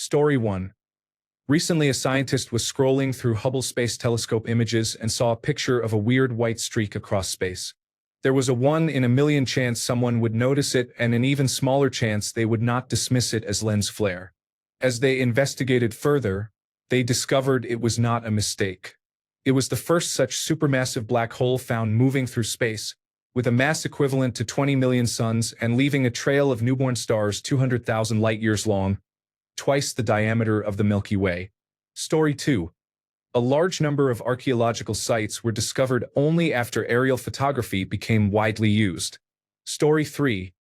Story 1. Recently, a scientist was scrolling through Hubble Space Telescope images and saw a picture of a weird white streak across space. There was a 1 in a million chance someone would notice it and an even smaller chance they would not dismiss it as lens flare. As they investigated further, they discovered it was not a mistake. It was the first such supermassive black hole found moving through space, with a mass equivalent to 20 million suns and leaving a trail of newborn stars 200,000 light-years long, twice the diameter of the Milky Way. Story 2. A large number of archaeological sites were discovered only after aerial photography became widely used. Story 3.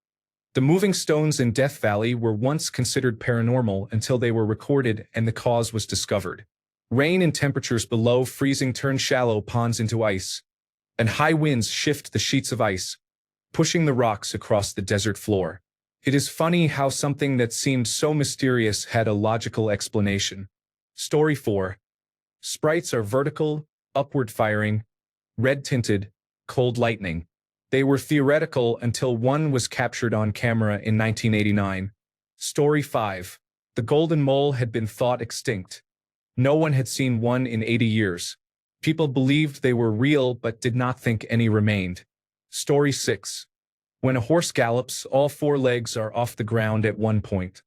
The moving stones in Death Valley were once considered paranormal until they were recorded and the cause was discovered. Rain and temperatures below freezing turn shallow ponds into ice, and high winds shift the sheets of ice, pushing the rocks across the desert floor. It is funny how something that seemed so mysterious had a logical explanation. Story 4. Sprites are vertical, upward-firing, red-tinted, cold lightning. They were theoretical until one was captured on camera in 1989. Story 5. The golden mole had been thought extinct. No one had seen one in 80 years. People believed they were real but did not think any remained. Story 6. When a horse gallops, all 4 legs are off the ground at one point.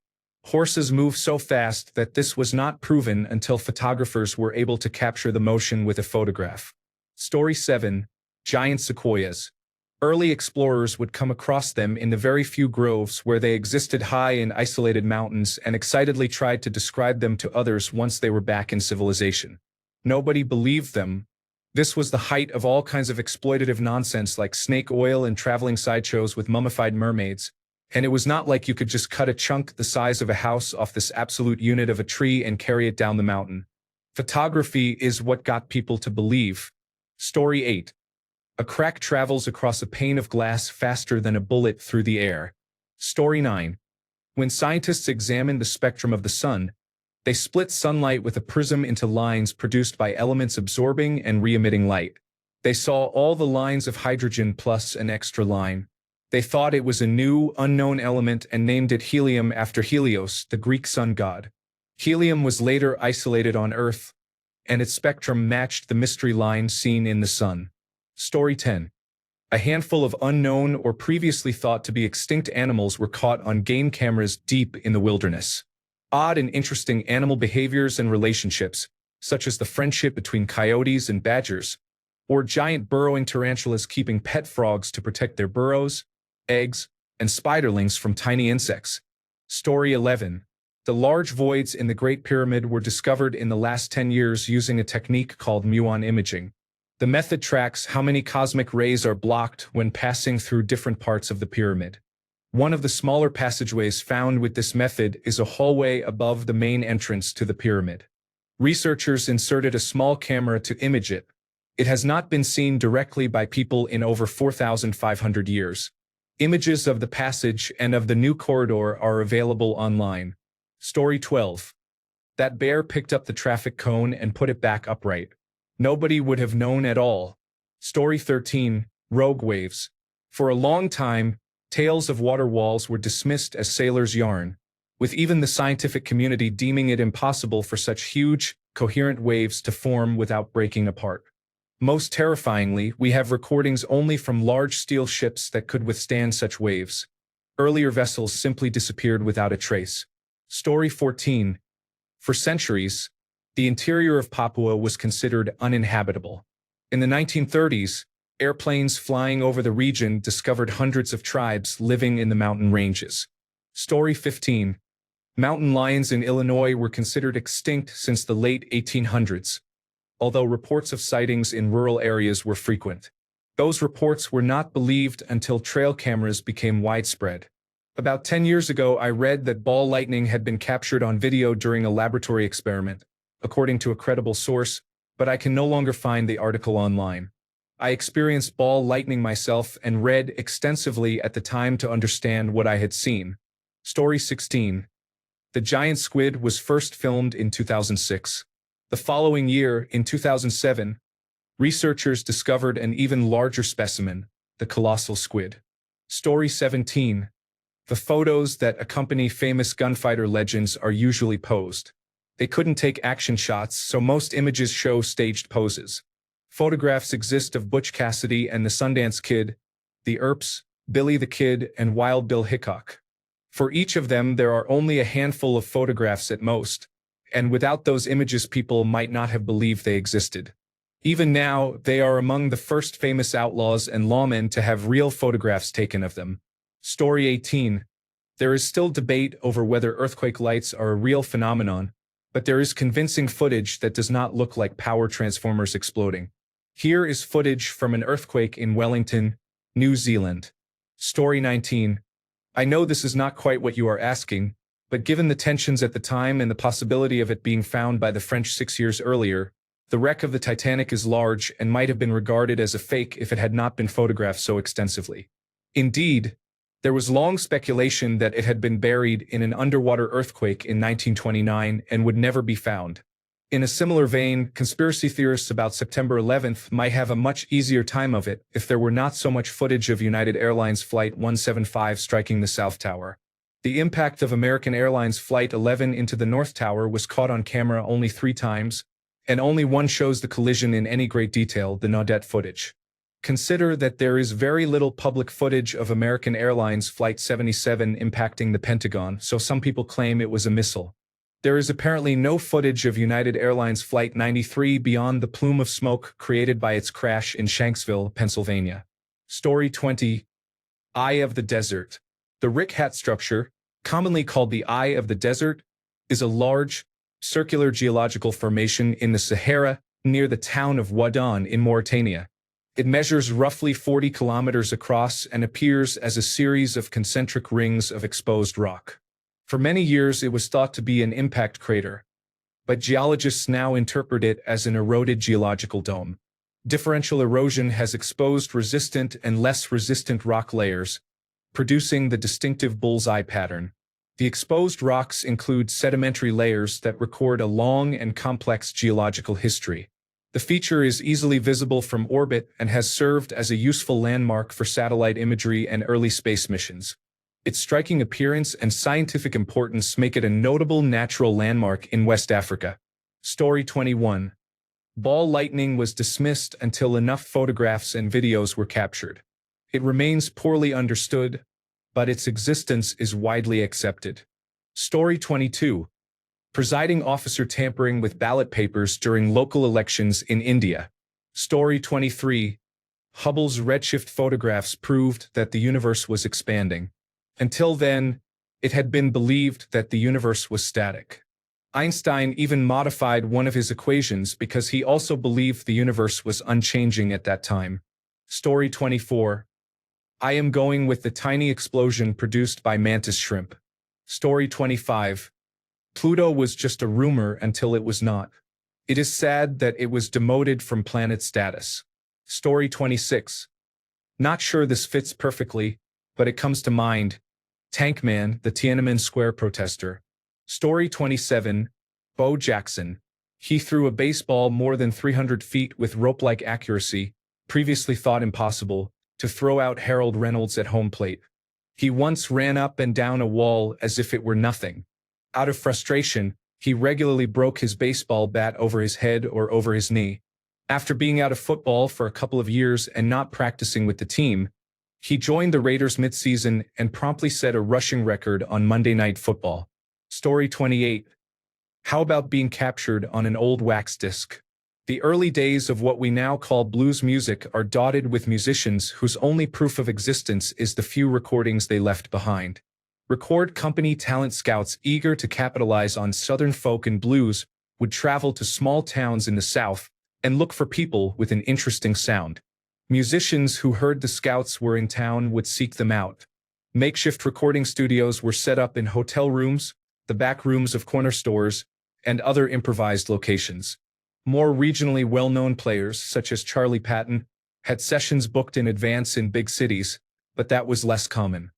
Horses move so fast that this was not proven until photographers were able to capture the motion with a photograph. Story 7. Giant sequoias. Early explorers would come across them in the very few groves where they existed high in isolated mountains and excitedly tried to describe them to others once they were back in civilization. Nobody believed them. This was the height of all kinds of exploitative nonsense like snake oil and traveling sideshows with mummified mermaids, and it was not like you could just cut a chunk the size of a house off this absolute unit of a tree and carry it down the mountain. Photography is what got people to believe. Story 8. A crack travels across a pane of glass faster than a bullet through the air. Story 9. When scientists examined the spectrum of the sun, they split sunlight with a prism into lines produced by elements absorbing and re-emitting light. They saw all the lines of hydrogen plus an extra line. They thought it was a new, unknown element and named it helium after Helios, the Greek sun god. Helium was later isolated on Earth, and its spectrum matched the mystery line seen in the sun. Story 10. A handful of unknown or previously thought to be extinct animals were caught on game cameras deep in the wilderness. Odd and interesting animal behaviors and relationships, such as the friendship between coyotes and badgers, or giant burrowing tarantulas keeping pet frogs to protect their burrows, eggs, and spiderlings from tiny insects. Story 11. The large voids in the Great Pyramid were discovered in the last 10 years using a technique called muon imaging. The method tracks how many cosmic rays are blocked when passing through different parts of the pyramid. One of the smaller passageways found with this method is a hallway above the main entrance to the pyramid. Researchers inserted a small camera to image it. It has not been seen directly by people in over 4,500 years. Images of the passage and of the new corridor are available online. Story 12. That bear picked up the traffic cone and put it back upright. Nobody would have known at all. Story 13. Rogue waves. For a long time, tales of water walls were dismissed as sailors' yarn, with even the scientific community deeming it impossible for such huge, coherent waves to form without breaking apart. Most terrifyingly, we have recordings only from large steel ships that could withstand such waves. Earlier vessels simply disappeared without a trace. Story 14. For centuries, the interior of Papua was considered uninhabitable. In the 1930s, airplanes flying over the region discovered hundreds of tribes living in the mountain ranges. Story 15. Mountain lions in Illinois were considered extinct since the late 1800s, although reports of sightings in rural areas were frequent. Those reports were not believed until trail cameras became widespread. About 10 years ago, I read that ball lightning had been captured on video during a laboratory experiment, according to a credible source, but I can no longer find the article online. I experienced ball lightning myself and read extensively at the time to understand what I had seen. Story 16. The giant squid was first filmed in 2006. The following year, in 2007, researchers discovered an even larger specimen, the colossal squid. Story 17. The photos that accompany famous gunfighter legends are usually posed. They couldn't take action shots, so most images show staged poses. Photographs exist of Butch Cassidy and the Sundance Kid, the Earps, Billy the Kid, and Wild Bill Hickok. For each of them, there are only a handful of photographs at most, and without those images people might not have believed they existed. Even now, they are among the first famous outlaws and lawmen to have real photographs taken of them. Story 18. There is still debate over whether earthquake lights are a real phenomenon, but there is convincing footage that does not look like power transformers exploding. Here is footage from an earthquake in Wellington, New Zealand. Story 19. I know this is not quite what you are asking, but given the tensions at the time and the possibility of it being found by the French 6 years earlier, the wreck of the Titanic is large and might have been regarded as a fake if it had not been photographed so extensively. Indeed, there was long speculation that it had been buried in an underwater earthquake in 1929 and would never be found. In a similar vein, conspiracy theorists about September 11th might have a much easier time of it if there were not so much footage of United Airlines Flight 175 striking the South Tower. The impact of American Airlines Flight 11 into the North Tower was caught on camera only 3 times, and only one shows the collision in any great detail, the Naudette footage. Consider that there is very little public footage of American Airlines Flight 77 impacting the Pentagon, so some people claim it was a missile. There is apparently no footage of United Airlines Flight 93 beyond the plume of smoke created by its crash in Shanksville, Pennsylvania. Story 20. Eye of the Desert. The Rick Hat structure, commonly called the Eye of the Desert, is a large, circular geological formation in the Sahara near the town of Wadon in Mauritania. It measures roughly 40 kilometers across and appears as a series of concentric rings of exposed rock. For many years it was thought to be an impact crater, but geologists now interpret it as an eroded geological dome. Differential erosion has exposed resistant and less resistant rock layers, producing the distinctive bullseye pattern. The exposed rocks include sedimentary layers that record a long and complex geological history. The feature is easily visible from orbit and has served as a useful landmark for satellite imagery and early space missions. Its striking appearance and scientific importance make it a notable natural landmark in West Africa. Story 21. Ball lightning was dismissed until enough photographs and videos were captured. It remains poorly understood, but its existence is widely accepted. Story 22. Presiding officer tampering with ballot papers during local elections in India. Story 23. Hubble's redshift photographs proved that the universe was expanding. Until then, it had been believed that the universe was static. Einstein even modified one of his equations because he also believed the universe was unchanging at that time. Story 24. I am going with the tiny explosion produced by mantis shrimp. Story 25. Pluto was just a rumor until it was not. It is sad that it was demoted from planet status. Story 26. Not sure this fits perfectly, but it comes to mind. Tankman, the Tiananmen Square protester. Story 27. Bo Jackson. He threw a baseball more than 300 feet with rope-like accuracy, previously thought impossible, to throw out Harold Reynolds at home plate. He once ran up and down a wall as if it were nothing. Out of frustration, he regularly broke his baseball bat over his head or over his knee. After being out of football for a couple of years and not practicing with the team, he joined the Raiders midseason and promptly set a rushing record on Monday Night Football. Story 28. How about being captured on an old wax disc? The early days of what we now call blues music are dotted with musicians whose only proof of existence is the few recordings they left behind. Record company talent scouts eager to capitalize on Southern folk and blues would travel to small towns in the South and look for people with an interesting sound. Musicians who heard the scouts were in town would seek them out. Makeshift recording studios were set up in hotel rooms, the back rooms of corner stores, and other improvised locations. More regionally well-known players, such as Charlie Patton, had sessions booked in advance in big cities, but that was less common.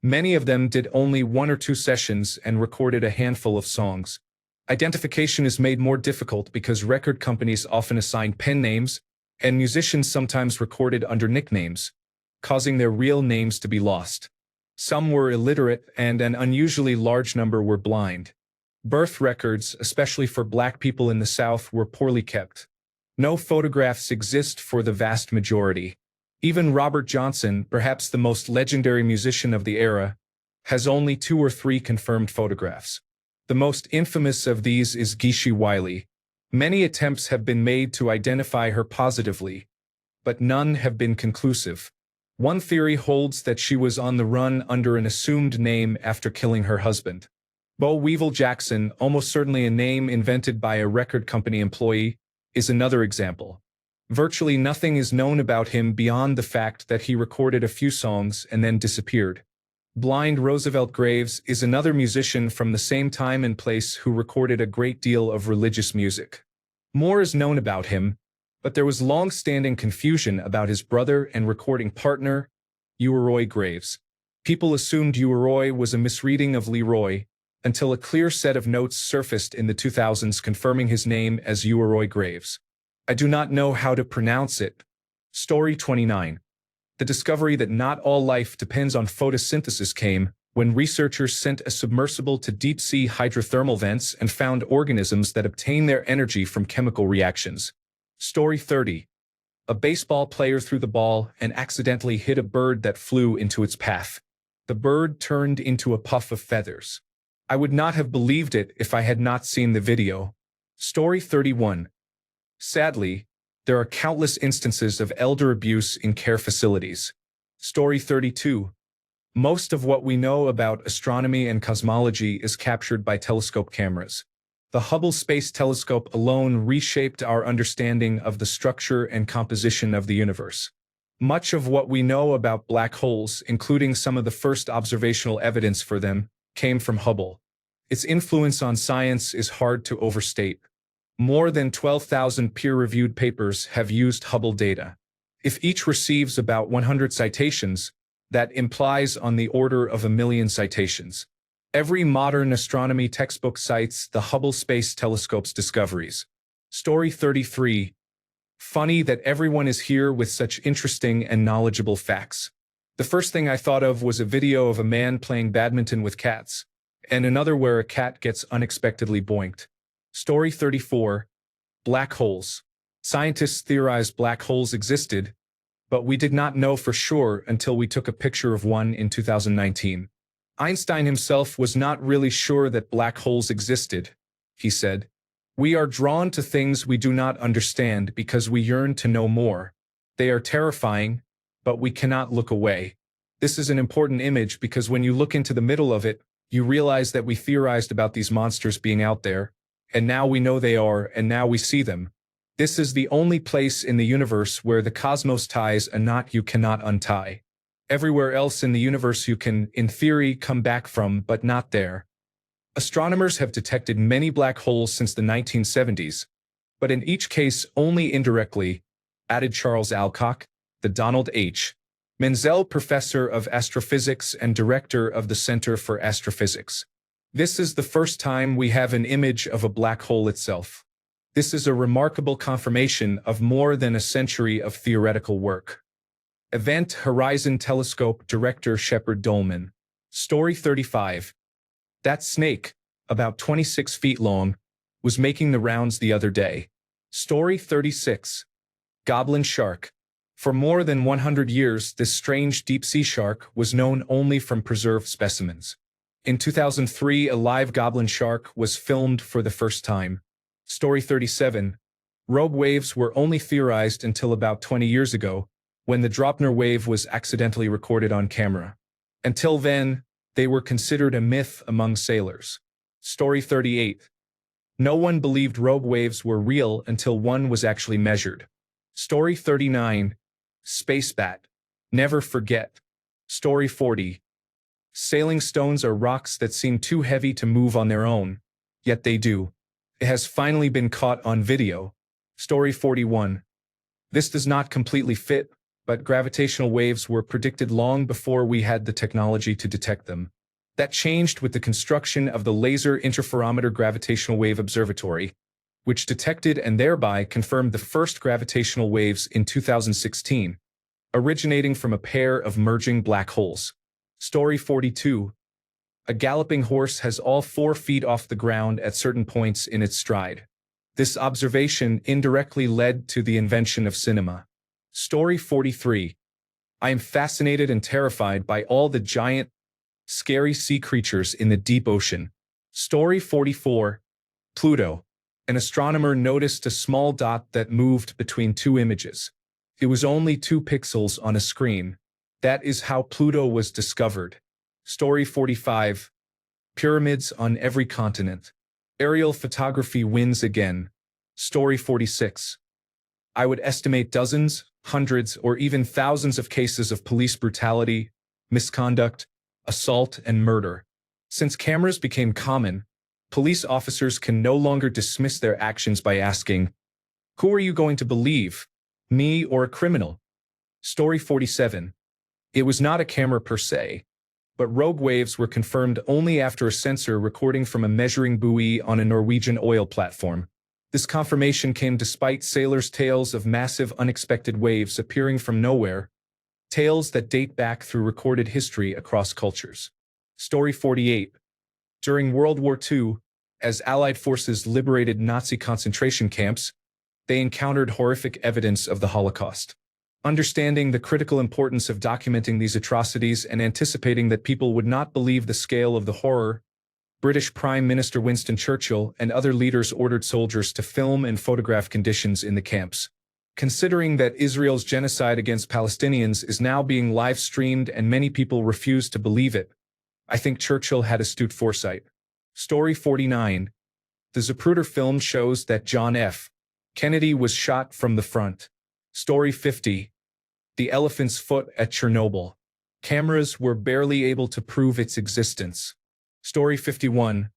Many of them did only 1 or 2 sessions and recorded a handful of songs. Identification is made more difficult because record companies often assign pen names, and musicians sometimes recorded under nicknames, causing their real names to be lost. Some were illiterate, and an unusually large number were blind. Birth records, especially for Black people in the South, were poorly kept. No photographs exist for the vast majority. Even Robert Johnson, perhaps the most legendary musician of the era, has only 2 or 3 confirmed photographs. The most infamous of these is Geeshie Wiley. Many attempts have been made to identify her positively, but none have been conclusive. One theory holds that she was on the run under an assumed name after killing her husband. Bo Weevil Jackson, almost certainly a name invented by a record company employee, is another example. Virtually nothing is known about him beyond the fact that he recorded a few songs and then disappeared. Blind Roosevelt Graves is another musician from the same time and place who recorded a great deal of religious music. More is known about him, but there was long-standing confusion about his brother and recording partner, Leroy Graves. People assumed Leroy was a misreading of Leroy, until a clear set of notes surfaced in the 2000s confirming his name as Leroy Graves. I do not know how to pronounce it. Story 29. The discovery that not all life depends on photosynthesis came when researchers sent a submersible to deep-sea hydrothermal vents and found organisms that obtain their energy from chemical reactions. Story 30. A baseball player threw the ball and accidentally hit a bird that flew into its path. The bird turned into a puff of feathers. I would not have believed it if I had not seen the video. Story 31. Sadly, there are countless instances of elder abuse in care facilities. Story 32. Most of what we know about astronomy and cosmology is captured by telescope cameras. The Hubble Space Telescope alone reshaped our understanding of the structure and composition of the universe. Much of what we know about black holes, including some of the first observational evidence for them, came from Hubble. Its influence on science is hard to overstate. More than 12,000 peer-reviewed papers have used Hubble data. If each receives about 100 citations, that implies on the order of 1 million citations. Every modern astronomy textbook cites the Hubble Space Telescope's discoveries. Story 33. Funny that everyone is here with such interesting and knowledgeable facts. The first thing I thought of was a video of a man playing badminton with cats, and another where a cat gets unexpectedly boinked. Story 34. Black holes. Scientists theorized black holes existed, but we did not know for sure until we took a picture of one in 2019. Einstein himself was not really sure that black holes existed, he said. We are drawn to things we do not understand because we yearn to know more. They are terrifying, but we cannot look away. This is an important image because when you look into the middle of it, you realize that we theorized about these monsters being out there, and now we know they are, and now we see them. This is the only place in the universe where the cosmos ties a knot you cannot untie. Everywhere else in the universe you can, in theory, come back from, but not there. Astronomers have detected many black holes since the 1970s, but in each case only indirectly, added Charles Alcock, the Donald H. Menzel Professor of Astrophysics and Director of the Center for Astrophysics. This is the first time we have an image of a black hole itself. This is a remarkable confirmation of more than a century of theoretical work. Event Horizon Telescope Director Shepard Dolman. Story 35. That snake, about 26 feet long, was making the rounds the other day. Story 36. Goblin Shark. For more than 100 years, this strange deep-sea shark was known only from preserved specimens. In 2003, a live goblin shark was filmed for the first time. Story 37. Rogue waves were only theorized until about 20 years ago, when the Dropner wave was accidentally recorded on camera. Until then, they were considered a myth among sailors. Story 38. No one believed rogue waves were real until one was actually measured. Story 39. Space Bat. Never forget. Story 40. Sailing stones are rocks that seem too heavy to move on their own, yet they do. It has finally been caught on video. Story 41. This does not completely fit, but gravitational waves were predicted long before we had the technology to detect them. That changed with the construction of the Laser Interferometer Gravitational Wave Observatory, which detected and thereby confirmed the first gravitational waves in 2016, originating from a pair of merging black holes. Story 42. A galloping horse has all 4 feet off the ground at certain points in its stride. This observation indirectly led to the invention of cinema. Story 43. I am fascinated and terrified by all the giant, scary sea creatures in the deep ocean. Story 44. Pluto. An astronomer noticed a small dot that moved between 2 images. It was only 2 pixels on a screen. That is how Pluto was discovered. Story 45. Pyramids on every continent. Aerial photography wins again. Story 46. I would estimate dozens, hundreds, or even thousands of cases of police brutality, misconduct, assault, and murder. Since cameras became common, police officers can no longer dismiss their actions by asking, "Who are you going to believe, me or a criminal?" Story 47. It was not a camera per se, but rogue waves were confirmed only after a sensor recording from a measuring buoy on a Norwegian oil platform. This confirmation came despite sailors' tales of massive unexpected waves appearing from nowhere, tales that date back through recorded history across cultures. Story 48. During World War II, as Allied forces liberated Nazi concentration camps, they encountered horrific evidence of the Holocaust. Understanding the critical importance of documenting these atrocities and anticipating that people would not believe the scale of the horror, British Prime Minister Winston Churchill and other leaders ordered soldiers to film and photograph conditions in the camps. Considering that Israel's genocide against Palestinians is now being live-streamed and many people refuse to believe it, I think Churchill had astute foresight. Story 49. The Zapruder film shows that John F. Kennedy was shot from the front. Story 50. The elephant's foot at Chernobyl. Cameras were barely able to prove its existence. Story 51.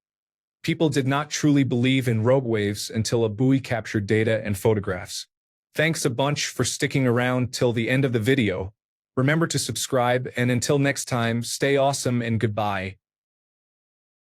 People did not truly believe in rogue waves until a buoy captured data and photographs. Thanks a bunch for sticking around till the end of the video. Remember to subscribe, and until next time, stay awesome and goodbye.